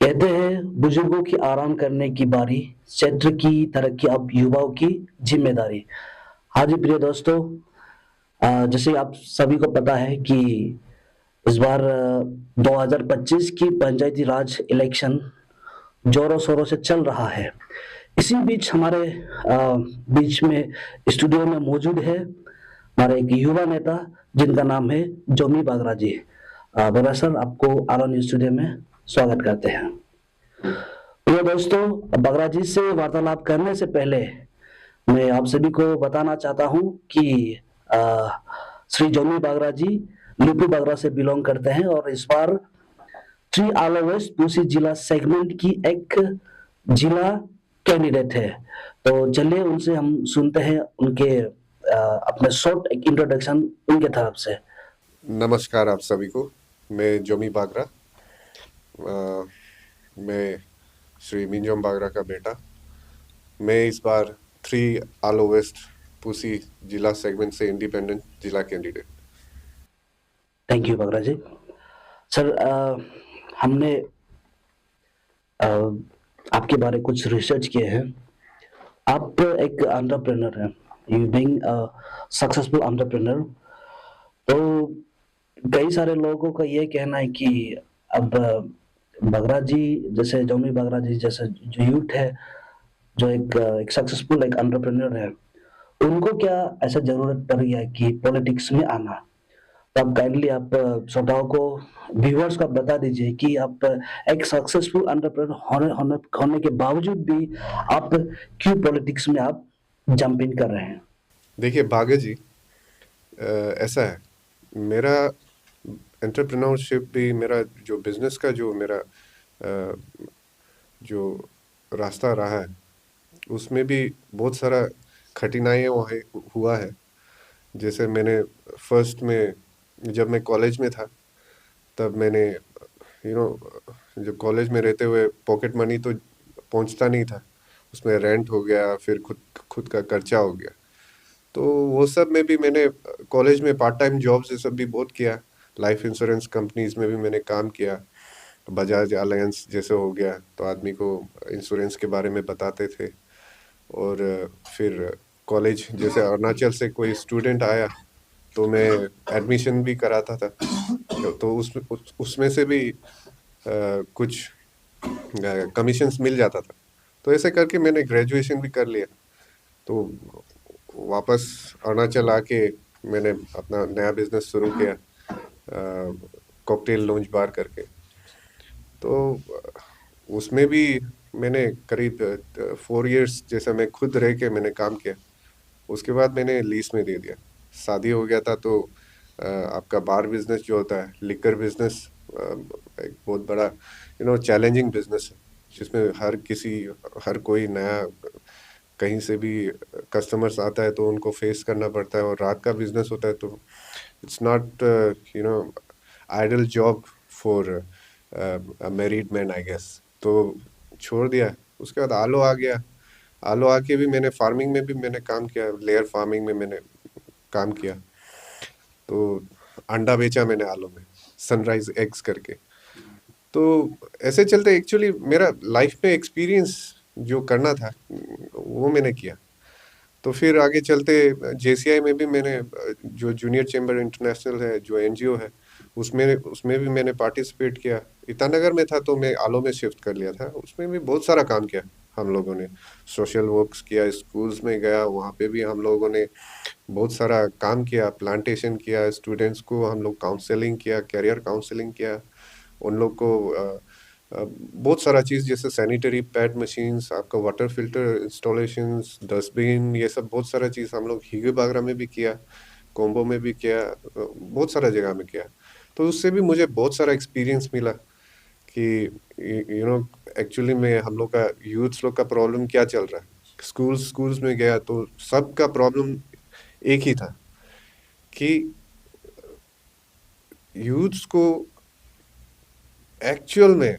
कहते हैं बुजुर्गों की आराम करने की बारी, क्षेत्र की तरक्की अब युवाओं की जिम्मेदारी। हाँ जी प्रिय दोस्तों, जैसे आप सभी को पता है कि इस बार 2025 की पंचायती राज इलेक्शन जोरों शोरों से चल रहा है। इसी बीच हमारे बीच में स्टूडियो में मौजूद है हमारे एक युवा नेता जिनका नाम है जोमी बागरा जी। बागरा सर, आपको आलो न्यूज स्टूडियो में स्वागत करते हैं। प्रिय दोस्तों, बगरा जी से वार्तालाप करने से पहले मैं आप सभी को बताना चाहता हूं कि अ, श्री जोनी बागरा जी यूपी बागरा से बिलोंग करते हैं और इस बार श्री आलो वेस्ट पूसी जिला सेगमेंट की एक जिला कैंडिडेट है। तो चलिए उनसे हम सुनते हैं उनके अपने शॉर्ट एक इंट्रोडक्शन उनके तरफ से। नमस्कार आप सभी को। मैं जोमी बागरा। अ, मैं श्री मिंजोम बागरा का बेटा। मैं इस बार 3 आलो वेस्ट पूसी जिला सेगमेंट से इंडिपेंडेंट जिला candidate. Thank you Bagra ji. Sir, हमने अ, आपके बारे कुछ रिसर्च किए हैं। आप एक एंटरप्रेन्योर हैं, you being a successful entrepreneur. तो कई सारे लोगों का ये कहना है कि अब बगरा जी जैसे जोमी बगरा जी जैसे जो यूथ है, जो एक सक्सेसफुल एक एंटरप्रेन्योर है, उनको क्या ऐसा जरूरत पड़ गया है कि पॉलिटिक्स में आना? तो आप काइंडली आप श्रोताओं को, व्यूअर्स को आप बता दीजिए कि आप एक सक्सेसफुल एंटरप्रेन्योर होने के बावजूद भी आप क्यों पॉलिटिक्स में आप जंप इन कर रहे हैं? देखिए बागा जी, ऐसा है, मेरा एंटरप्रेन्योरशिप भी, मेरा जो बिजनेस का जो मेरा अ, जो रास्ता रहा है उसमें भी बहुत सारा कठिनाइयाँ हुआ है। जैसे मैंने फर्स्ट में, जब मैं कॉलेज में था, तब मैंने यू नो जब कॉलेज में रहते हुए पॉकेट मनी तो पहुंचता नहीं था, उसमें रेंट हो गया, फिर खुद खुद का खर्चा हो गया। तो वो सब में भी मैंने कॉलेज में पार्ट टाइम जॉब्स ये सब भी बहुत किया। लाइफ इंश्योरेंस कंपनीज में भी मैंने काम किया। बजाज अलायंस जैसे हो गया, तो आदमी को इंश्योरेंस के बारे में बताते थे। और फिर कॉलेज जैसे अरुणाचल से कोई स्टूडेंट आया तो मैं एडमिशन भी कराता था। तो उसमें से भी कुछ कमीशंस मिल जाता था। तो ऐसे करके मैंने ग्रेजुएशन भी कर लिया। तो वापस अरुणाचल आके मैंने अपना नया बिजनेस शुरू किया, कॉकटेल लॉन्च बार करके। तो उसमें भी मैंने करीब 4 इयर्स जैसा मैं खुद रह के मैंने काम किया। उसके बाद मैंने लीज में दे दिया। शादी हो गया था तो आपका बार बिजनेस जो होता है, लिकर बिजनेस, एक बहुत बड़ा चैलेंजिंग बिजनेस है, जिसमें हर कोई नया कहीं से भी कस्टमर्स आता है तो उनको फेस करना पड़ता है। और रात का बिजनेस होता है तो it's not ideal job for married man I guess. तो छोड़ दिया। उसके बाद आलो आ गया। आलो आके भी मैंने फार्मिंग में भी मैंने काम किया, लेयर फार्मिंग में मैंने काम किया। तो अंडा बेचा मैंने आलो में, सनराइज एग्स करके। तो ऐसे चलते एक्चुअली मेरा लाइफ में एक्सपीरियंस जो करना था वो मैंने किया। तो फिर आगे चलते जेसीआई में भी मैंने जो जूनियर चेंबर इंटरनेशनल है, जो एनजीओ है, उसमें उसमें भी मैंने पार्टिसिपेट किया। ईटानगर में था तो मैं आलो में शिफ्ट कर लिया था। उसमें भी बहुत सारा काम किया हम लोगों ने। सोशल वर्क्स किया, स्कूल्स में गया, वहाँ पे भी हम लोगों ने बहुत सारा काम किया, प्लांटेशन किया, स्टूडेंट्स को हम लोग काउंसलिंग किया, करियर काउंसलिंग किया। उन लोग को बहुत सारा चीज़, जैसे सैनिटरी पैड मशीन्स, आपका वाटर फिल्टर इंस्टॉलेशंस, डस्टबिन, ये सब बहुत सारा चीज़ हम लोग हीगे बागरा में भी किया, कोम्बो में भी किया, बहुत सारा जगह में किया। तो उससे भी मुझे बहुत सारा एक्सपीरियंस मिला कि यू नो एक्चुअली में हम लोग का यूथ्स लोग का प्रॉब्लम क्या चल रहा है। स्कूल्स स्कूल्स में गया तो सबका प्रॉब्लम एक ही था कि यूथ्स को एक्चुअल में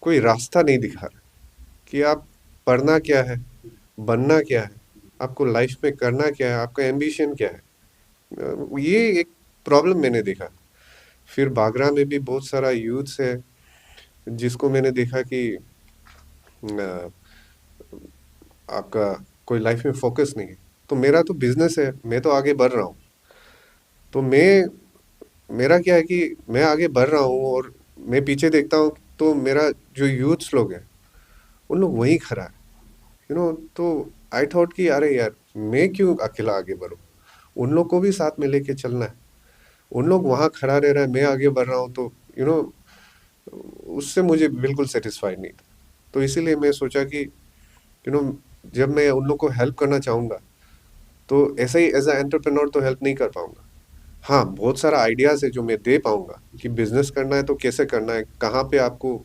कोई रास्ता नहीं दिखा रहा कि आप पढ़ना क्या है, बनना क्या है, आपको लाइफ में करना क्या है, आपका एम्बिशन क्या है। ये एक प्रॉब्लम मैंने देखा। फिर बागरा में भी बहुत सारा यूथ्स है जिसको मैंने देखा कि अ, आपका कोई लाइफ में फोकस नहीं है। तो मेरा तो बिजनेस है, मैं तो आगे बढ़ रहा हूँ। तो मेरा क्या है कि मैं आगे बढ़ रहा हूँ और मैं पीछे देखता हूँ तो मेरा जो यूथ्स लोग हैं उन लोग वहीं खड़ा है, तो आई थॉट कि अरे यार, मैं क्यों अकेला आगे बढ़ूं, उन लोग को भी साथ में लेके चलना है। उन लोग वहां खड़ा रह रहा है, मैं आगे बढ़ रहा हूँ, तो यू नो उससे मुझे बिल्कुल सेटिस्फाइड नहीं था। तो इसीलिए मैं सोचा कि यू नो जब मैं उन लोग को हेल्प करना चाहूंगा तो ऐसे ही एज अ एंटरप्रेन्योर तो हेल्प नहीं कर पाऊंगा। हाँ, बहुत सारा आइडियाज है जो मैं दे पाऊंगा कि बिजनेस करना है तो कैसे करना है, कहाँ पे आपको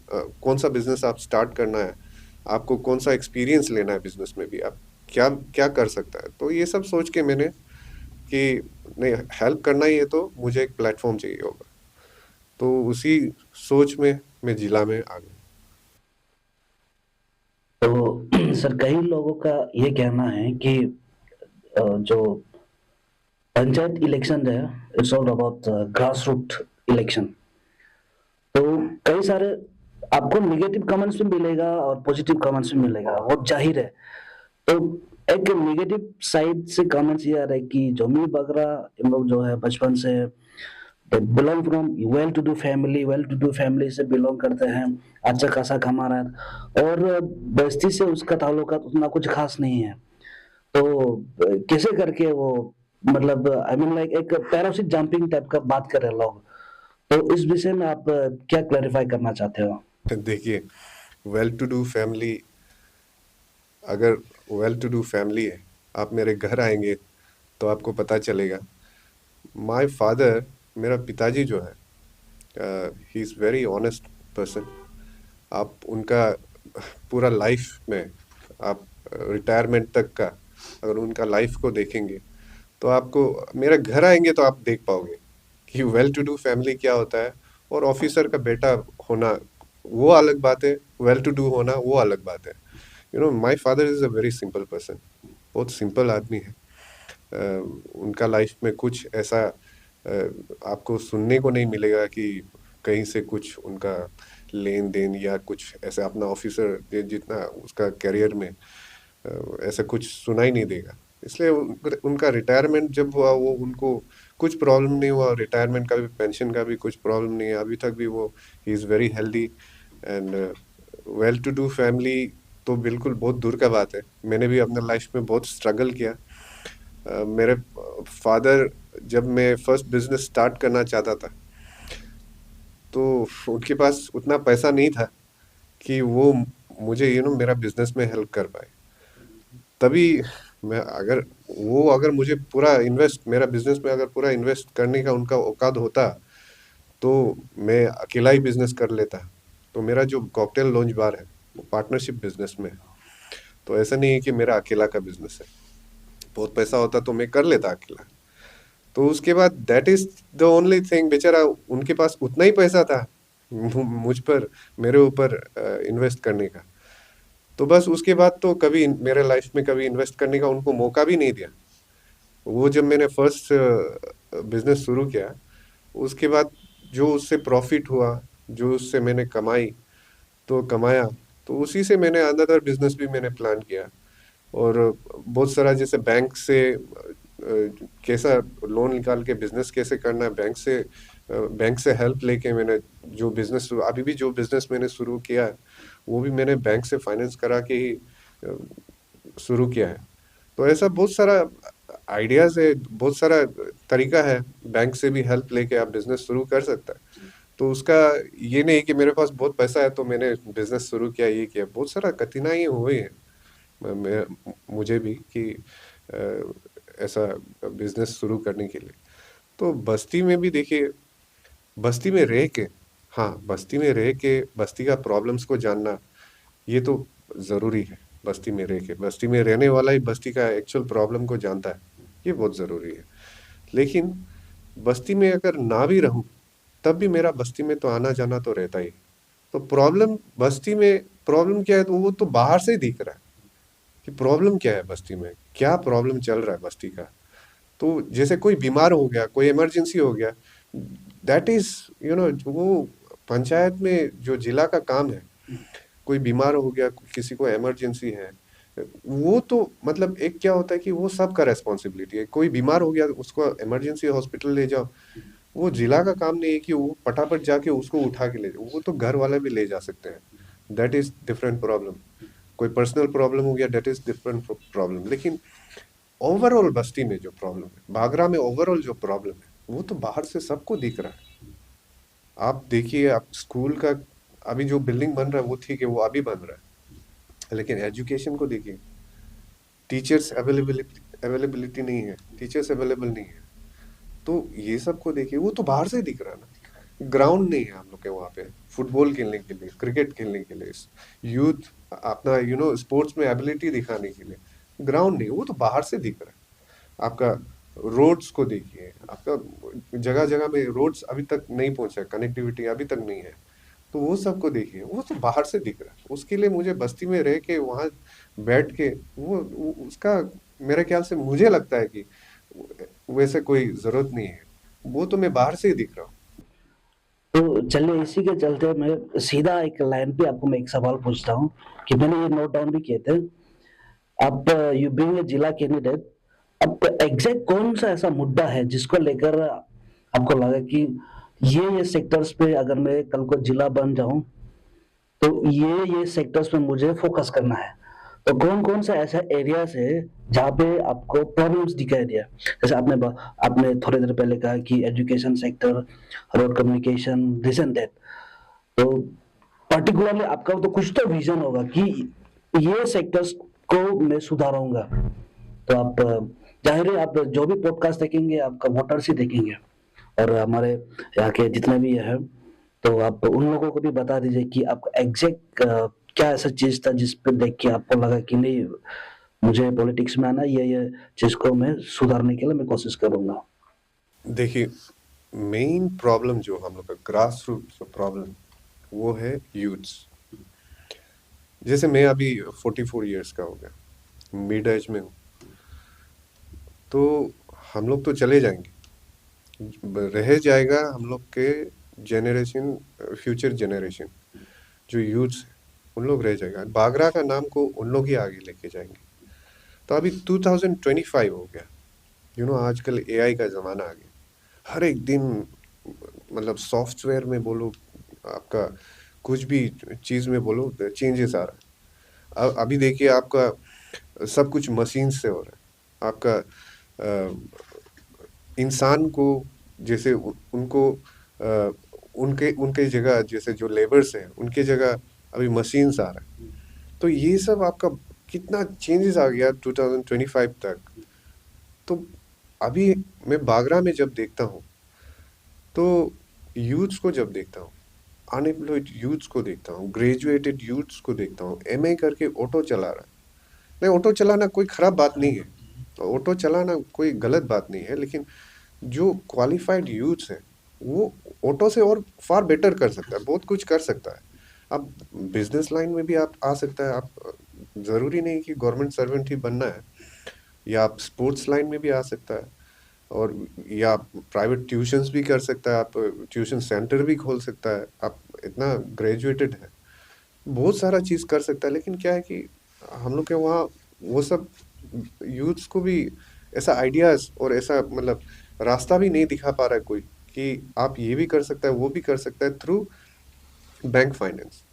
कौन सा बिजनेस आप स्टार्ट करना है, आपको कौन सा एक्सपीरियंस लेना है बिजनेस में भी, आप क्या क्या कर सकता है। तो ये सब सोच के मैंने कि नहीं, हेल्प करना ही है तो मुझे एक प्लेटफॉर्म चाहिए होगा। तो उसी सोच में मैं जिला में आ गया। तो सर कई लोगों का ये कहना है कि जो पंचायत इलेक्शन है, it's all about grass root election. तो कई सारे आपको नेगेटिव कमेंट्स भी मिलेगा और पॉजिटिव कमेंट्स भी मिलेगा, वो जाहिर है। तो एक नेगेटिव साइड से कमेंट्स ये आ रहा है कि जमी बगरा इन लोग जो है बचपन से belong from well to do family से बिलोंग करते हैं, अच्छा खासा कमा रहा है, और बस्ती से उसका ताल्लुकात उतना कुछ खास नहीं है। तो कैसे करके वो, मतलब आई मीन लाइक एक पैराशूट जंपिंग टाइप का बात कर रहे हैं लोग। तो इस विषय में आप क्या क्लैरिफाई करना चाहते हो? देखिए, वेल टू डू फैमिली, अगर वेल टू डू फैमिली है, आप मेरे घर आएंगे तो आपको पता चलेगा। माय फादर, मेरा पिताजी जो है, ही इज़ वेरी ऑनेस्ट पर्सन। आप उनका पूरा लाइफ में, आप रिटायरमेंट तक का अगर उनका लाइफ को देखेंगे तो आपको, मेरे घर आएंगे तो आप देख पाओगे कि वेल टू डू फैमिली क्या होता है। और ऑफिसर का बेटा होना वो अलग बात है, वेल टू डू होना वो अलग बात है। My father is a very simple person, बहुत सिंपल आदमी है। उनका लाइफ में कुछ ऐसा आपको सुनने को नहीं मिलेगा कि कहीं से कुछ उनका लेन देन या कुछ ऐसे अपना ऑफिसर जितना उसका करियर में ऐसा कुछ सुना ही नहीं देगा। इसलिए उनका रिटायरमेंट जब हुआ, वो उनको कुछ प्रॉब्लम नहीं हुआ, रिटायरमेंट का भी पेंशन का भी कुछ प्रॉब्लम नहीं है अभी तक भी। वो ही is very healthy and well to do family तो बिल्कुल बहुत दूर का बात है। मैंने भी अपने लाइफ में बहुत स्ट्रगल किया। मेरे फादर, जब मैं फर्स्ट बिजनेस स्टार्ट करना चाहता था तो उनके पास उतना पैसा नहीं था कि वो मुझे मेरा बिजनेस में हेल्प कर पाए। तभी मैं, अगर मुझे पूरा इन्वेस्ट, मेरा बिजनेस में अगर पूरा इन्वेस्ट करने का उनका औकात होता तो मैं अकेला ही बिजनेस कर लेता। तो मेरा जो कॉकटेल लॉन्च बार है वो पार्टनरशिप बिजनेस में है। तो ऐसा नहीं है कि मेरा अकेला का बिजनेस है। बहुत पैसा होता तो मैं कर लेता अकेला। तो उसके बाद that is the only thing, बेचारा उनके पास उतना ही पैसा था मुझ पर, मेरे ऊपर इन्वेस्ट करने का। तो बस उसके बाद तो कभी मेरे लाइफ में कभी इन्वेस्ट करने का उनको मौका भी नहीं दिया। वो जब मैंने फर्स्ट बिजनेस शुरू किया, उसके बाद जो उससे प्रॉफिट हुआ, जो उससे मैंने कमाया, तो उसी से मैंने अनदर बिजनेस भी मैंने प्लान किया। और बहुत सारा, जैसे बैंक से कैसा लोन निकाल के बिजनेस कैसे करना है, बैंक से हेल्प लेके मैंने जो बिजनेस, अभी भी जो बिजनेस मैंने शुरू किया है वो भी मैंने बैंक से फाइनेंस करा के ही शुरू किया है। तो ऐसा बहुत सारा आइडियाज है, बहुत सारा तरीका है, बैंक से भी हेल्प लेके आप बिजनेस शुरू कर सकता है। तो उसका ये नहीं कि मेरे पास बहुत पैसा है तो मैंने बिजनेस शुरू किया, ये किया। बहुत सारा कठिनाई हुई है मुझे भी कि ऐसा बिजनेस शुरू करने के लिए। तो बस्ती में भी देखिए, बस्ती में रह के, हाँ, बस्ती में रह के बस्ती का प्रॉब्लम्स को जानना ये तो ज़रूरी है। बस्ती में रह के, बस्ती में रहने वाला ही बस्ती का एक्चुअल प्रॉब्लम को जानता है, ये बहुत ज़रूरी है। लेकिन बस्ती में अगर ना भी रहूं तब भी मेरा बस्ती में तो आना जाना तो रहता ही। तो प्रॉब्लम बस्ती में, प्रॉब्लम क्या है तो वो तो बाहर से ही दिख रहा है कि प्रॉब्लम क्या है बस्ती में, क्या प्रॉब्लम चल रहा है बस्ती का। तो जैसे कोई बीमार हो गया, कोई इमरजेंसी हो गया, दैट इज वो पंचायत में जो जिला का काम है, कोई बीमार हो गया, किसी को इमरजेंसी है, वो तो मतलब एक क्या होता है कि वो सबका रेस्पॉन्सिबिलिटी है। कोई बीमार हो गया, उसको इमरजेंसी हॉस्पिटल ले जाओ, वो जिला का काम नहीं है कि वो फटाफट जाके उसको उठा के ले जाओ, वो तो घर वाले भी ले जा सकते हैं। That is different problem. कोई पर्सनल प्रॉब्लम हो गया, दैट इज डिफरेंट प्रॉब्लम। लेकिन ओवरऑल बस्ती में जो प्रॉब्लम है, भागरा में ओवरऑल जो प्रॉब्लम है, वो तो बाहर से सबको दिख रहा है। आप देखिए, आप स्कूल का अभी जो बिल्डिंग बन रहा है वो ठीक है, वो अभी बन रहा है, लेकिन एजुकेशन को देखिए, टीचर्स अवेलेबिलिटी नहीं है, टीचर्स अवेलेबल नहीं है। तो ये सब को देखिए, वो तो बाहर से ही दिख रहा है ना। ग्राउंड नहीं है हम लोग के वहाँ पे फुटबॉल खेलने के लिए, क्रिकेट खेलने के लिए, यूथ अपना स्पोर्ट्स में एबिलिटी दिखाने के लिए ग्राउंड नहीं है, वो तो बाहर से दिख रहा है। आपका रोड्स को देखिए, आपका जगह जगह में रोड्स अभी तक नहीं पहुंचा, कनेक्टिविटी अभी तक नहीं है। तो वो सबको देखिए, वो तो बाहर से दिख रहा है। उसके लिए मुझे बस्ती में रह के वहां बैठ के वो उसका, मेरे ख्याल से मुझे लगता है कि वैसे कोई जरूरत नहीं है, वो तो मैं बाहर से ही दिख रहा हूँ। तो चलिए इसी के चलते मैं सीधा एक लाइन पे आपको मैं एक सवाल पूछता हूँ कि मैंने ये नोट डाउन भी किए थे। अब यू बीइंग ए जिला कैंडिडेट, अब एग्जैक्ट कौन सा ऐसा मुद्दा है जिसको लेकर आपको लगा कि ये सेक्टर्स पे अगर मैं कल को जिला बन जाऊं तो ये सेक्टर्स पे मुझे फोकस करना है। तो कौन कौन सा ऐसा एरियाज है जहाँ पे आपको प्रॉब्लम्स दिखाई दिया? जैसे आपने थोड़ी देर पहले कहा कि education sector, road communication, this and that. तो पर्टिकुलरली आपका तो कुछ तो विजन होगा कि ये सेक्टर्स को मैं सुधारूंगा। तो आप जाहिर है आप जो भी पॉडकास्ट देखेंगे आपका वोटर्स ही देखेंगे, और हमारे यहाँ के जितने भी हैं, तो आप उन लोगों को भी बता दीजिए कि आपका एग्जैक्ट क्या ऐसा चीज था जिस पे देख के आपको लगा कि नहीं, मुझे पॉलिटिक्स में आना, ये चीज को मैं सुधारने के लिए मैं कोशिश करूंगा। देखिए, मेन प्रॉब्लम जो हम लोग का ग्रास रूट प्रॉब्लम, वो है यूथ्स। जैसे मैं अभी 44 ईयर्स का हो गया, मिड एज में हूँ। तो हम लोग तो चले जाएंगे, रह जाएगा हम लोग के जनरेशन, फ्यूचर जनरेशन जो यूथ्स है, उन लोग रह जाएगा। बागरा का नाम को उन लोग ही आगे लेके जाएंगे। तो अभी 2025 हो गया, आजकल एआई का ज़माना आ गया। हर एक दिन मतलब सॉफ्टवेयर में बोलो, आपका कुछ भी चीज़ में बोलो, चेंजेस आ रहा है। अब अभी देखिए, आपका सब कुछ मशीन से हो रहा है। आपका इंसान को, जैसे उनको उनके उनके जगह, जैसे जो लेबर्स हैं उनके जगह अभी मशीन्स आ रहा है। तो ये सब आपका कितना चेंजेस आ गया 2025 तक। तो अभी मैं बागरा में जब देखता हूँ, तो यूथ्स को जब देखता हूँ, अनएम्प्लॉयड यूथ्स को देखता हूँ, ग्रेजुएटेड यूथ्स को देखता हूँ, एमए करके ऑटो चला रहा है। नहीं, ऑटो चलाना कोई खराब बात नहीं है, ऑटो चलाना कोई गलत बात नहीं है, लेकिन जो क्वालिफाइड यूथ्स है, वो ऑटो से और फार बेटर कर सकता है, बहुत कुछ कर सकता है। अब बिजनेस लाइन में भी आप आ सकता है। आप ज़रूरी नहीं कि गवर्नमेंट सर्वेंट ही बनना है, या आप स्पोर्ट्स लाइन में भी आ सकता है, और या प्राइवेट ट्यूशंस भी कर सकता है, आप ट्यूशन सेंटर भी खोल सकता है। आप इतना ग्रेजुएटेड है, बहुत सारा चीज़ कर सकता है। लेकिन क्या है कि हम लोग के वहाँ वो सब यूथ्स को भी ऐसा आइडियाज़ और ऐसा मतलब रास्ता भी नहीं दिखा पा रहा है कोई, कि आप ये भी कर सकता है, वो भी कर सकता है थ्रू बैंक फाइनेंस।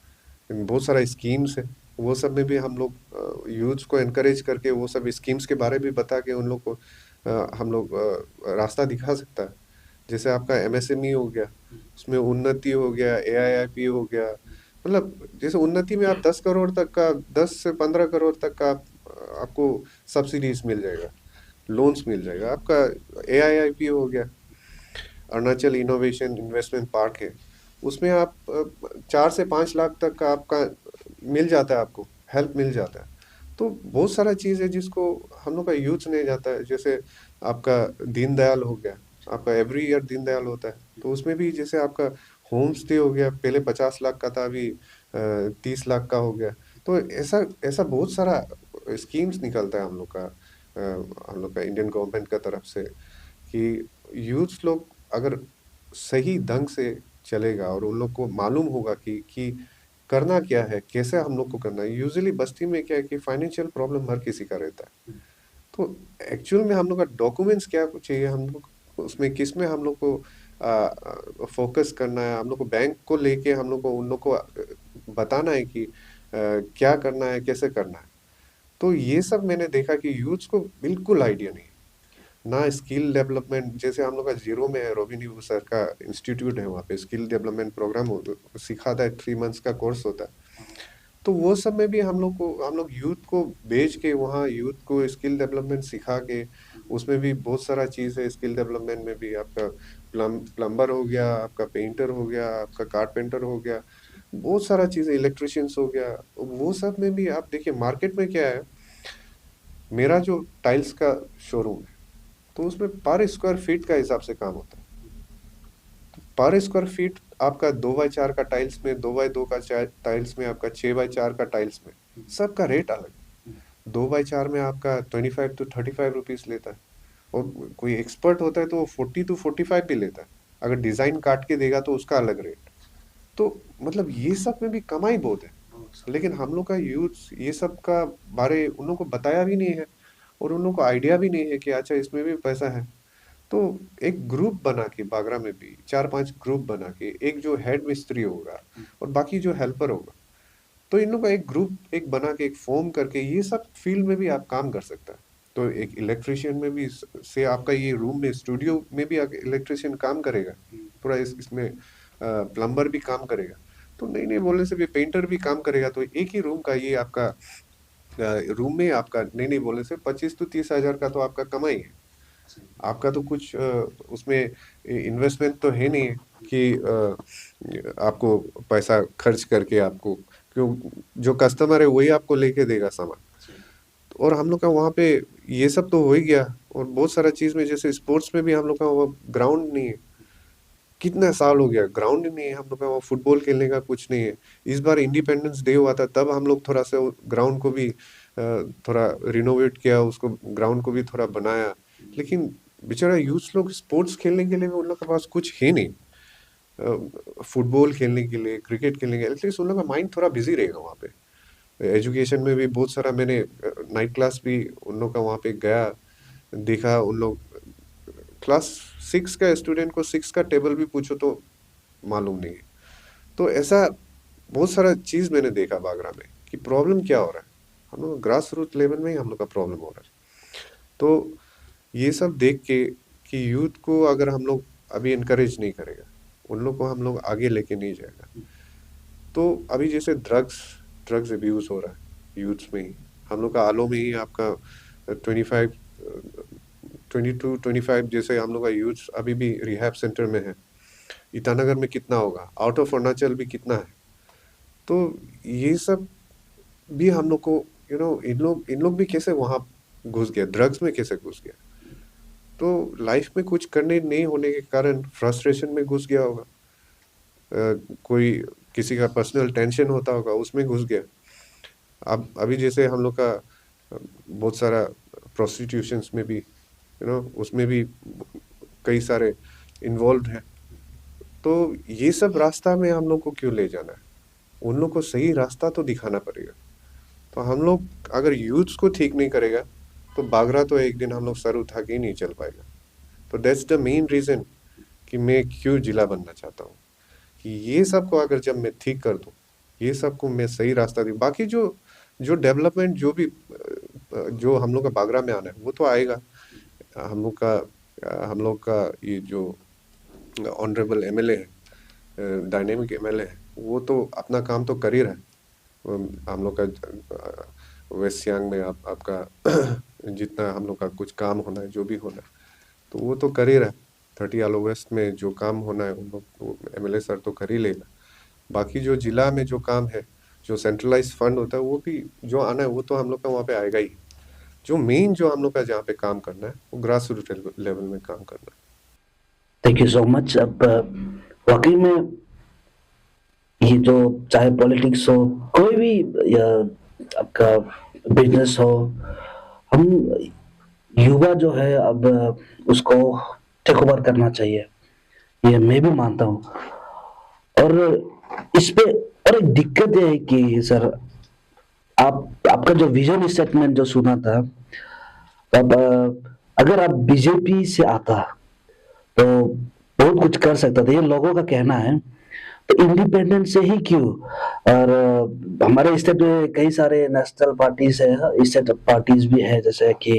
बहुत सारा स्कीम्स है, वो सब में भी हम लोग यूथ्स को एनकरेज करके वो सब स्कीम्स के बारे में बता के उन लोग को हम लोग रास्ता दिखा सकता है। जैसे आपका एमएसएमई हो गया, उसमें उन्नति हो गया, एआईआईपी हो गया। मतलब जैसे उन्नति में आप 10 करोड़ तक का, 10 से 15 करोड़ तक का आपको सब्सिडीज मिल जाएगा, लोन्स मिल जाएगा। आपका एआईआईपी हो गया, अरुणाचल इनोवेशन इन्वेस्टमेंट पार्क है, उसमें आप 4 से 5 लाख तक का आपका मिल जाता है, आपको हेल्प मिल जाता है। तो बहुत सारा चीज़ है जिसको हम लोग का यूथ नहीं जाता है। जैसे आपका दीनदयाल हो गया, आपका एवरी ईयर दीनदयाल होता है, तो उसमें भी जैसे आपका होम स्टे हो गया, पहले 50 लाख का था, अभी 30 लाख का हो गया। तो ऐसा ऐसा बहुत सारा स्कीम्स निकलता है हम लोग का इंडियन गवर्नमेंट का तरफ से, कि यूथ लोग अगर सही ढंग से चलेगा और उन लोग को मालूम होगा कि करना क्या है, कैसे हम लोग को करना है। यूजुअली बस्ती में क्या है कि फाइनेंशियल प्रॉब्लम हर किसी का रहता है। तो एक्चुअल में हम लोग का डॉक्यूमेंट्स क्या कुछ चाहिए, हम लोग को उसमें किस में हम लोग को फोकस करना है, हम लोग को बैंक को लेके हम लोग को उन लोग को बताना है कि क्या करना है, कैसे करना है। तो ये सब मैंने देखा कि यूथ को बिल्कुल आइडिया नहीं है। ना स्किल डेवलपमेंट, जैसे हम लोग का जीरो में है, रोबिनी सर का इंस्टीट्यूट है, वहाँ पे स्किल डेवलपमेंट प्रोग्राम सिखाता है, 3 मंथ्स का कोर्स होता है। तो वो सब में भी हम लोग यूथ को भेज के वहाँ यूथ को स्किल डेवलपमेंट सिखा के, उसमें भी बहुत सारा चीज़ है। स्किल डेवलपमेंट में भी आपका प्लम्बर हो गया, आपका पेंटर हो गया, आपका कारपेंटर हो गया, बहुत सारा चीज़ है, इलेक्ट्रिशियंस हो गया। वो सब में भी आप देखिए मार्केट में क्या है। मेरा जो टाइल्स का शोरूम है, तो उसमें पर स्क्वायर फीट का हिसाब से काम होता है। पर स्क्वायर फीट आपका 2x4 का टाइल्स में, 2x2 का टाइल्स में, आपका 6x4 का टाइल्स में, सबका रेट अलग। 2x4 में आपका 25 to 35 रुपीज लेता है, और कोई एक्सपर्ट होता है तो वो 40 to 45 भी लेता है। अगर डिजाइन काट के देगा तो उसका अलग रेट। तो मतलब ये सब में भी कमाई बहुत है, लेकिन हम लोग का यूथ ये सब का बारे उन लोग को बताया भी नहीं है, और उन लोग को आइडिया भी नहीं है कि अच्छा इसमें भी पैसा है। तो एक ग्रुप बना के बागरा में भी 4-5 ग्रुप बना के, एक जो हेड मिस्त्री होगा और बाकी जो हेल्पर होगा, तो इन लोगों का एक ग्रुप एक बना के, एक फॉर्म करके, ये सब फील्ड में भी आप काम कर सकता है। तो एक इलेक्ट्रिशियन में भी से आपका ये रूम में स्टूडियो में भी इलेक्ट्रिशियन काम करेगा पूरा, इसमें प्लम्बर भी काम करेगा, तो नहीं नहीं बोलने से भी पेंटर भी काम करेगा। तो एक ही रूम का ये आपका रूम में आपका नहीं नहीं बोलने से 25 to 30 हजार का तो आपका कमाई है। आपका तो कुछ उसमें इन्वेस्टमेंट तो है नहीं कि आपको पैसा खर्च करके आपको, क्यों, जो कस्टमर है वही आपको लेके देगा सामान। और हम लोग का वहाँ पे ये सब तो हो ही गया, और बहुत सारा चीज़ में जैसे स्पोर्ट्स में भी हम लोग का वो ग्राउंड नहीं है। कितना साल हो गया ग्राउंड ही नहीं है हम लोग का, वहाँ फुटबॉल खेलने का कुछ नहीं है। इस बार इंडिपेंडेंस डे हुआ था, तब हम लोग थोड़ा सा ग्राउंड को भी थोड़ा रिनोवेट किया, उसको ग्राउंड को भी थोड़ा बनाया। लेकिन बेचारा यूथ लोग स्पोर्ट्स खेलने के लिए भी उन लोग के पास कुछ है नहीं। फुटबॉल खेलने के लिए, क्रिकेट खेलने के लिए एटलीस्ट उन लोग का माइंड थोड़ा बिजी रहेगा वहाँ पे। एजुकेशन में भी बहुत सारा मैंने नाइट क्लास भी उन लोग का वहाँ पे गया, देखा। उन लोग क्लास 6 का स्टूडेंट को 6 का टेबल भी पूछो तो मालूम नहीं है। तो ऐसा बहुत सारा चीज़ मैंने देखा बागरा में कि प्रॉब्लम क्या हो रहा है, हम लोग ग्रास रूट लेवल में ही हम लोग का प्रॉब्लम हो रहा है। तो ये सब देख के कि यूथ को अगर हम लोग अभी इनकरेज नहीं करेगा, उन लोग को हम लोग आगे लेके नहीं जाएगा। तो अभी जैसे ड्रग्स अब्यूज हो रहा है यूथ्स में ही, हम लोग का आलो में ही आपका 22-25 जैसे हम लोग का यूथ अभी भी रिहैब सेंटर में है। ईटानगर में कितना होगा, आउट ऑफ अरुणाचल भी कितना है। तो ये सब भी हम लोग को इन लोग भी कैसे वहाँ घुस गया, ड्रग्स में कैसे घुस गया। तो लाइफ में कुछ करने नहीं होने के कारण फ्रस्ट्रेशन में घुस गया होगा, कोई किसी का पर्सनल टेंशन होता होगा उसमें घुस गया। अब अभी जैसे हम लोग का बहुत सारा प्रोस्टिट्यूशंस में भी उसमें भी कई सारे इन्वॉल्व हैं। तो ये सब रास्ता में हम लोग को क्यों ले जाना है, उन लोग को सही रास्ता तो दिखाना पड़ेगा। तो हम लोग अगर यूथ्स को ठीक नहीं करेगा तो बागरा तो एक दिन हम लोग सर उठा के ही नहीं चल पाएगा। तो दैट्स द मेन रीज़न कि मैं क्यों जिला बनना चाहता हूँ, कि ये सब को अगर जब मैं ठीक कर दूँ, ये सब को मैं सही रास्ता दूँ, बाकी जो जो डेवलपमेंट जो भी जो हम लोग का बागरा में आना है वो तो आएगा। हम लोग का ये जो ऑनरेबल एमएलए है, डायनेमिक एमएलए है, वो तो अपना काम तो कर ही रहा है। हम लोग का वेस्ट सियांग में आपका जितना हम लोग का कुछ काम होना है, जो भी होना है, तो वो तो कर ही रहा है। 30 आलो वेस्ट में जो काम होना है उन लोग एमएलए सर तो कर ही लेगा। बाकी जो जिला में जो काम है, जो सेंट्रलाइज फंड होता है, वो भी जो आना है वो तो हम लोग का वहाँ पे आएगा ही। जो मेन जो हम लोग का जहाँ पे काम करना है वो ग्रास रूट लेवल में काम करना है। Thank you so much. अब वाकई में ये जो चाहे पॉलिटिक्स हो, कोई भी या आपका बिजनेस हो, हम युवा जो है अब उसको टेक ओवर करना चाहिए, ये मैं भी मानता हूँ। और इस पे और एक दिक्कत ये है कि सर, आपका जो विजन स्टेटमेंट जो सुना था, तब अगर आप बीजेपी से आता तो बहुत कुछ कर सकता था, ये लोगों का कहना है। तो इंडिपेंडेंट से ही क्यों? और हमारे स्टेट में कई सारे नेशनल पार्टीज है, स्टेट पार्टीज भी है, जैसे कि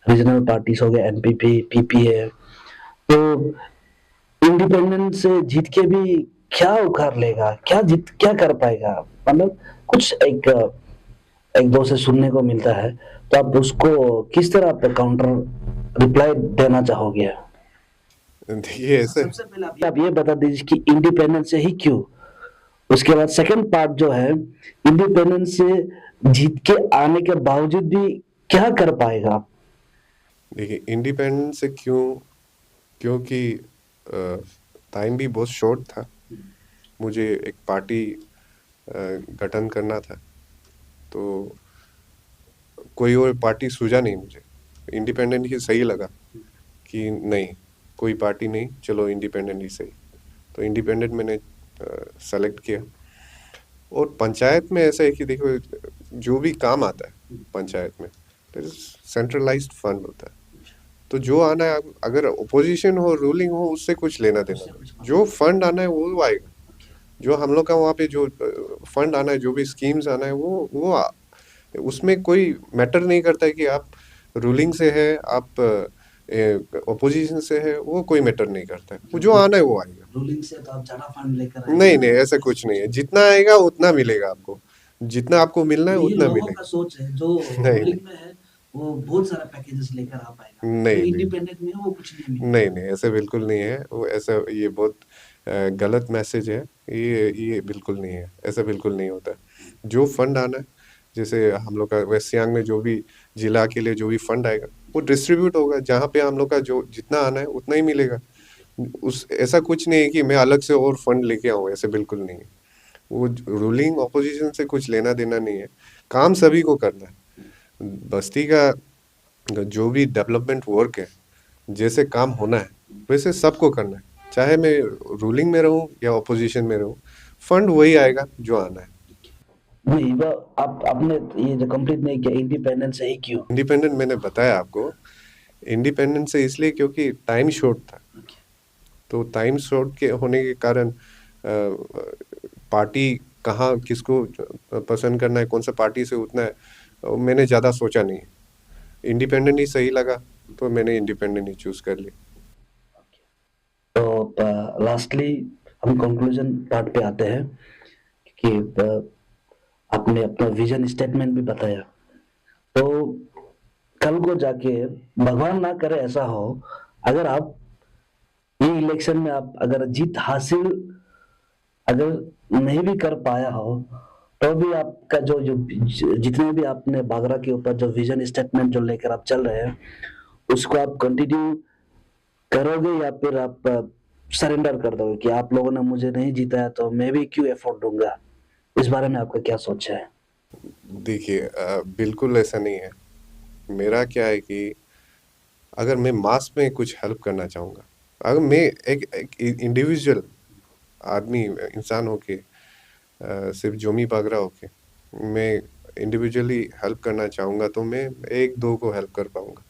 रीजनल पार्टीज हो गए, एनपीपी, पीपीए। तो इंडिपेंडेंट से जीत के भी क्या उखाड़ लेगा, क्या कर पाएगा? मतलब कुछ एक दो से सुनने को मिलता है, तो आप उसको किस तरह आप काउंटर रिप्लाई देना चाहोगे? देखिए ऐसे सबसे पहले आप ये बता दीजिए कि इंडिपेंडेंस से ही क्यों, उसके बाद सेकंड पार्ट जो है, इंडिपेंडेंस से जीत के आने के बावजूद भी क्या कर पाएगा? देखिए इंडिपेंडेंस से क्यों, क्योंकि टाइम भी बहुत शॉर्ट था, मुझे एक पार्टी गठन करना था, तो कोई और पार्टी सूझा नहीं मुझे, इंडिपेंडेंट ही सही लगा कि नहीं कोई पार्टी नहीं, चलो इंडिपेंडेंट ही सही। तो इंडिपेंडेंट मैंने सेलेक्ट किया। और पंचायत में ऐसा है कि देखो जो भी काम आता है पंचायत में, तो सेंट्रलाइज्ड फंड होता है, तो जो आना है, अगर ओपोजिशन हो रूलिंग हो उससे कुछ लेना देना नहीं, जो फंड आना है वो आएगा। जो हम लोग का वहाँ पे जो फंड आना है, जो भी स्कीम्स आना है उसमें कोई मैटर नहीं करता है कि आप रूलिंग से है, आप ओपोजिशन से है, वो कोई मैटर नहीं करता है, वो जो आना है वो आएगा। रूलिंग से तो आप ज्यादा फंड लेकर नहीं नहीं ऐसा कुछ नहीं है, जितना आएगा उतना मिलेगा आपको, जितना आपको मिलना है तो ये उतना लोगों का मिलेगा। सोच है, जो नहीं रूलिंग में है वो बहुत सारा पैकेजेस लेकर आ पाएगा, नहीं जो नहीं नहीं इंडिपेंडेंट में है वो कुछ नहीं मिलेगा। नहीं नहीं ऐसा बिल्कुल नहीं है, वो ऐसा ये बहुत गलत मैसेज है, ये बिल्कुल नहीं है, ऐसा बिल्कुल नहीं होता। जो फंड आना है, जैसे हम लोग का वेस्ट सियांग में जो भी जिला के लिए जो भी फंड आएगा वो डिस्ट्रीब्यूट होगा, जहाँ पे हम लोग का जो जितना आना है उतना ही मिलेगा। उस ऐसा कुछ नहीं है कि मैं अलग से और फंड लेके आऊँ, ऐसे बिल्कुल नहीं है। वो रूलिंग ऑपोजिशन से कुछ लेना देना नहीं है, काम सभी को करना है। बस्ती का जो भी डेवलपमेंट वर्क है, जैसे काम होना है वैसे सबको करना है, चाहे मैं रूलिंग में रहूं या ऑपोजिशन में रहूं, फंड वही आएगा जो आना है। नहीं, वो आप आपने ये जो कंप्लीट नहीं किया, इंडिपेंडेंस है ही क्यों? इंडिपेंडेंट मैंने बताया आपको, इंडिपेंडेंट से इसलिए क्योंकि टाइम शॉर्ट था, तो टाइम शॉर्ट के होने के कारण पार्टी कहाँ किसको पसंद करना है, कौन सा पार्टी से उठना है, मैंने ज़्यादा सोचा नहीं, इंडिपेंडेंट ही सही लगा, तो मैंने इंडिपेंडेंट ही चूज कर ली। तो लास्टली हम कंक्लूजन पार्ट पे आते हैं कि आपने अपना विजन स्टेटमेंट भी बताया, तो कल को जाके भगवान ना करे ऐसा हो, अगर आप ये इलेक्शन में आप अगर जीत हासिल अगर नहीं भी कर पाया हो, तो भी आपका जो जितने भी आपने बागरा के ऊपर जो विजन स्टेटमेंट जो लेकर आप चल रहे हैं, उसको आप कंटिन्यू करोगे या फिर आप सरेंडर कर दोगे कि आप लोगों ने मुझे नहीं जीताया तो मैं भी क्यों एफर्ट दूंगा? इस बारे में आपका क्या सोच है? देखिए बिल्कुल ऐसा नहीं है, मेरा क्या है कि अगर मैं मास में कुछ हेल्प करना चाहूँगा, अगर मैं एक इंडिविजुअल आदमी इंसान होके, सिर्फ जोमी बागरा होके मैं इंडिविजुअली हेल्प करना चाहूँगा, तो मैं एक दो को हेल्प कर पाऊँगा।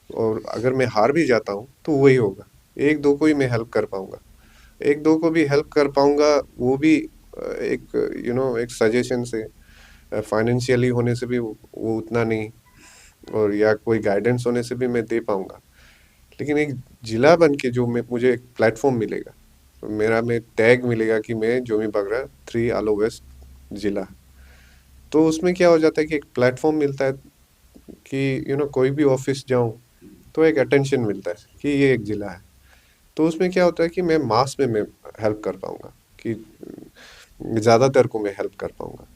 और अगर मैं हार भी जाता हूँ तो वही होगा, एक दो को ही मैं हेल्प कर पाऊँगा, एक दो को भी हेल्प कर पाऊँगा, वो भी एक एक सजेशन से, फाइनेंशियली होने से भी वो उतना नहीं, और या कोई गाइडेंस होने से भी मैं दे पाऊँगा। लेकिन एक जिला बन के जो मुझे एक प्लेटफॉर्म मिलेगा, मेरा में टैग मिलेगा कि मैं जोमी बागरा 3 आलो वेस्ट जिला, तो उसमें क्या हो जाता है कि एक प्लेटफॉर्म मिलता है कि कोई भी ऑफिस जाऊं तो एक अटेंशन मिलता है कि ये एक जिला है, तो उसमें क्या होता है कि मैं मास में मैं हेल्प कर पाऊंगा, कि ज़्यादातर को मैं हेल्प कर पाऊंगा।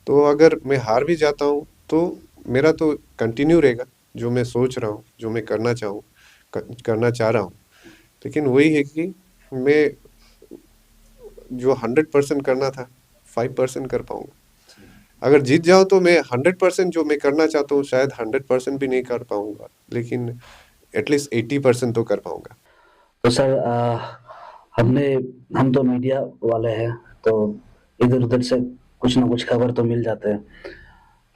तो अगर मैं हार भी जाता हूँ तो मेरा तो कंटिन्यू रहेगा, जो मैं सोच रहा हूँ, जो मैं करना चाह रहा हूँ, लेकिन वही है कि मैं जो 100% करना था 5% कर पाऊंगा। अगर जीत जाऊं तो मैं 100% जो मैं करना चाहता हूँ शायद 100% भी नहीं कर पाऊंगा, लेकिन एटलीस्ट 80% तो कर पाऊंगा। तो सर, हमने हम तो मीडिया वाले हैं, तो इधर-उधर से कुछ ना कुछ खबर तो मिल जाते हैं।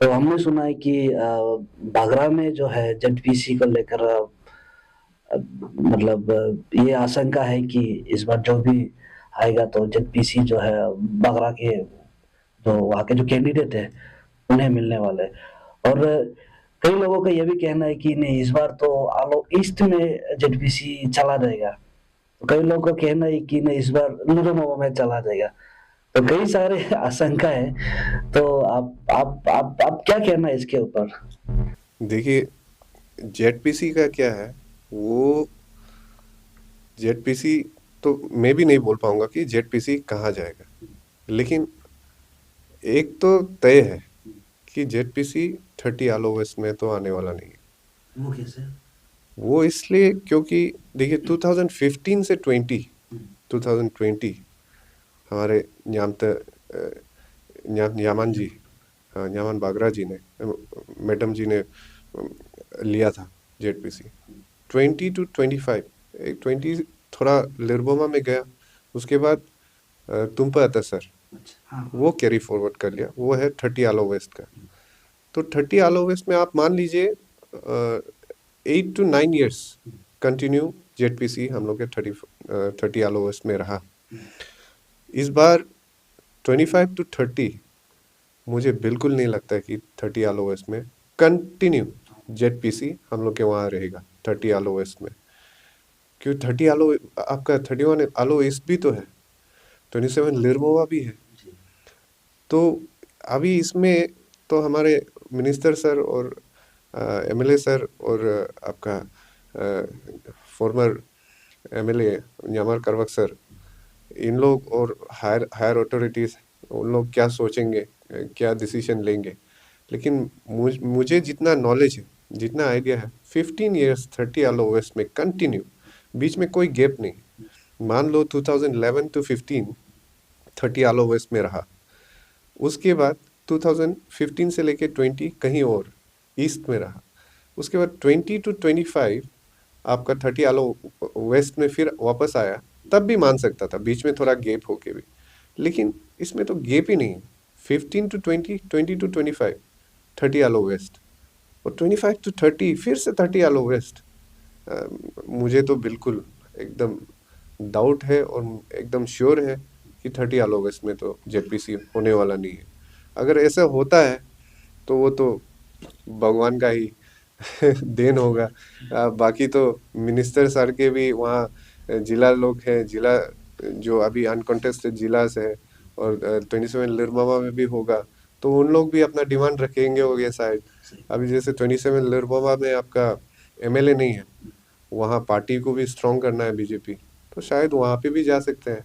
तो हमने सुना है कि बागरा में जो है जेडपीसी को लेकर मतलब ये आशंका है कि इस बार जो भी आएगा तो जेडपीसी जो है बागरा के जो वहाँ के जो कैंडिडेट है उन्हें मिलने वाला है। और कई लोगों का ये भी कहना है कि नहीं, इस बार तो आलो ईस्ट में जेडपीसी चला जाएगा। तो कई लोगों का कहना है कि नहीं, इस बार लुधियाना में चला जाएगा। तो कई सारे आशंका है। तो आप क्या कहना है इसके ऊपर? देखिए, जेडपीसी का क्या है, वो जेडपीसी तो मैं भी नहीं बोल पाऊंगा कि जेडपीसी कहाँ जाएगा, लेकिन एक तो तय है कि जेडपीसी 30 आलो वेस्ट में तो आने वाला नहीं है। वो कैसे? वो इसलिए क्योंकि देखिए 2015 से 2020 हमारे न्यामान जी, हाँ, न्यामान बागरा जी ने, मैडम जी ने लिया था जेडपीसी 20 to 25। 20 थोड़ा लिरबोमा में गया, उसके बाद तुम्पा अता सर हाँ, वो कैरी फॉरवर्ड कर लिया, वो है 30 आलो वेस्ट का। तो 30 आलो वेस्ट में आप मान लीजिए 8 to 9 years कंटिन्यू जेडपीसी हम लोग के 30 आलो वेस्ट में रहा। इस बार 25 to 30 मुझे बिल्कुल नहीं लगता है कि 30 आलो वेस्ट में कंटिन्यू जेडपीसी हम लोग के वहाँ रहेगा 30 आलो वेस्ट में। क्यों 30 आलो, आपका 31 आलो ईस्ट भी तो है, 27 लिरमोवा भी है। तो अभी इसमें तो हमारे मिनिस्टर सर और एमएलए सर और आपका फॉर्मर एमएलए न्यामार करवक सर, इन लोग और हायर हायर अथॉरिटीज, उन लोग क्या सोचेंगे, क्या डिसीजन लेंगे। लेकिन मुझे जितना नॉलेज है, जितना आइडिया है, 15 years 30 आलो वेस्ट में कंटिन्यू, बीच में कोई गैप नहीं। मान लो 2011 to 15 30 आलो वेस्ट में रहा, उसके बाद 2015 से लेके 20 कहीं और ईस्ट में रहा, उसके बाद 20 to 25 आपका 30 आलो वेस्ट में फिर वापस आया, तब भी मान सकता था, बीच में थोड़ा गैप होके भी। लेकिन इसमें तो गैप ही नहीं है। 15 to 20, 20 to 25 30 आलो वेस्ट, और 25 to 30 फिर से 30 आलो वेस्ट। मुझे तो बिल्कुल एकदम डाउट है और एकदम श्योर है कि 30 आलो वेस्ट में तो जेडपीसी होने वाला नहीं है। अगर ऐसा होता है तो वो तो भगवान का ही देन होगा। बाकी तो मिनिस्टर सर के भी वहाँ जिला लोग हैं, जिला जो अभी अनकॉन्टेस्टेड जिला से है, और 27 लिरमामा में भी होगा, तो उन लोग भी अपना डिमांड रखेंगे होंगे शायद। अभी जैसे 27 लिरमामा में आपका एमएलए नहीं है, वहाँ पार्टी को भी स्ट्रॉन्ग करना है बीजेपी, तो शायद वहाँ पे भी जा सकते हैं।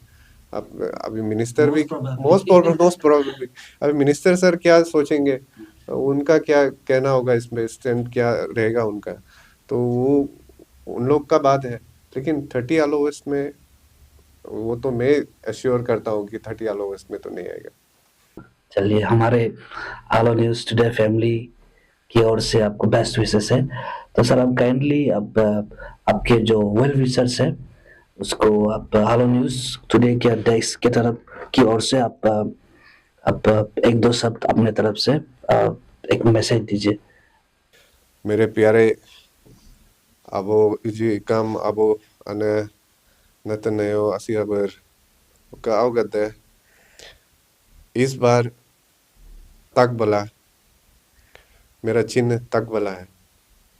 अब अभी मिनिस्टर भी मोस्ट प्रोबेबली अभी मिनिस्टर सर क्या सोचेंगे, उनका क्या कहना होगा इसमें, स्टैंड क्या रहेगा उनका, तो वो उन लोग का बात है। लेकिन 30 आलो वेस्ट में वो तो मैं एश्योर करता हूँ कि 30 आलो वेस्ट में तो नहीं आएगा। चलिए, हमारे आलो न्यूज़ टुडे फैमिली की ओर से आपको बेस्ट विशेस है। तो सर, आप काइंडली अब आपके जो वेल विशर्स है उसको आप आलो न्यूज़ टुडे के डेस्क के तरफ की ओर से आप एक दो शब्द अपने तरफ से एक मैसेज दीजिए। मेरे प्यारे abo iji kam abo ane Netanyahu asiaber का अवगत है, इस बार तक बला, मेरा चिन्ह तक बला है।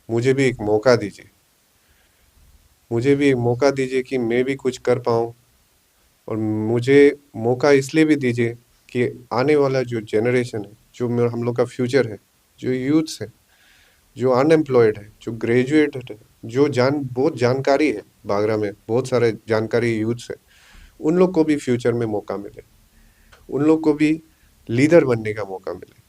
मुझे भी एक मौका दीजिए, मुझे भी एक मौका दीजिए कि मैं भी कुछ कर पाऊँ, और मुझे मौका इसलिए भी दीजिए कि आने वाला जो जनरेशन है, जो हम लोग का फ्यूचर है, जो यूथ्स है, जो अनएम्प्लॉयड है, जो ग्रेजुएटेड है, जो बहुत जानकारी है, बागरा में बहुत सारे जानकारी यूथ्स है, उन लोग को भी फ्यूचर में मौका मिले, उन लोग को भी लीडर बनने का मौका मिले,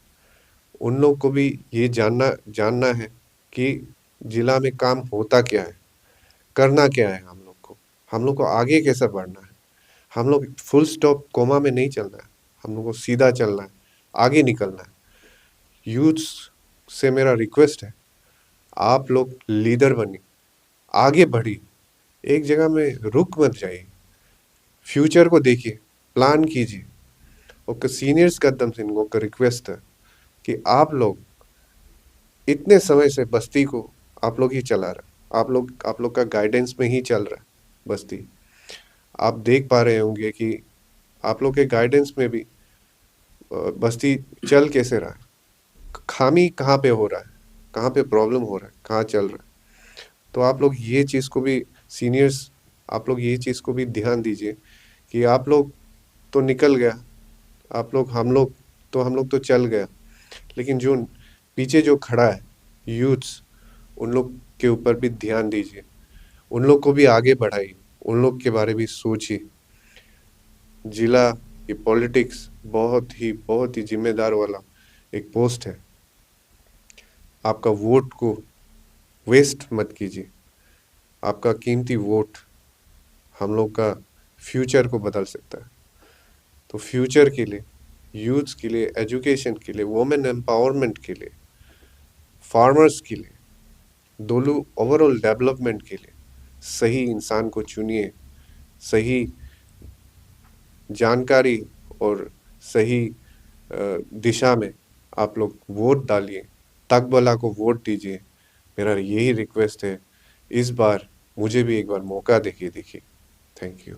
उन लोग को भी ये जानना है कि जिला में काम होता क्या है, करना क्या है, हम लोग को आगे कैसे बढ़ना है। हम लोग फुल स्टॉप कोमा में नहीं चलना है, हम लोग को सीधा चलना है, आगे निकलना है। यूथ्स से मेरा रिक्वेस्ट है, आप लोग लीडर बनिए, आगे बढ़िए, एक जगह में रुक मत जाइए, फ्यूचर को देखिए, प्लान कीजिए। और सीनियर्स कदम सिंह का रिक्वेस्ट है कि आप लोग इतने समय से बस्ती को आप लोग ही चला रहे, आप लोग का गाइडेंस में ही चल रहा है बस्ती। आप देख पा रहे होंगे कि आप लोग के गाइडेंस में भी बस्ती चल कैसे रहा है, खामी कहाँ पे हो रहा है, कहाँ पे प्रॉब्लम हो रहा है, कहाँ चल रहा है। तो आप लोग ये चीज़ को भी, सीनियर्स, आप लोग ये चीज़ को भी ध्यान दीजिए कि आप लोग तो निकल गया, हम लोग तो चल गया, लेकिन जो पीछे जो खड़ा है यूथ्स, उन लोग के ऊपर भी ध्यान दीजिए, उन लोग को भी आगे बढ़ाइए, उन लोग के बारे में सोचिए। जिला ये पॉलिटिक्स बहुत ही जिम्मेदार वाला एक पोस्ट है। आपका वोट को वेस्ट मत कीजिए। आपका कीमती वोट हम लोग का फ्यूचर को बदल सकता है। तो फ्यूचर के लिए, यूथ्स के लिए, एजुकेशन के लिए, वुमेन एम्पावरमेंट के लिए, फार्मर्स के लिए, दोनों ओवरऑल डेवलपमेंट के लिए सही इंसान को चुनिए, सही जानकारी और सही दिशा में आप लोग वोट डालिए, तकबला को वोट दीजिए। मेरा यही रिक्वेस्ट है। इस बार मुझे भी एक बार मौका देखिए। Thank you.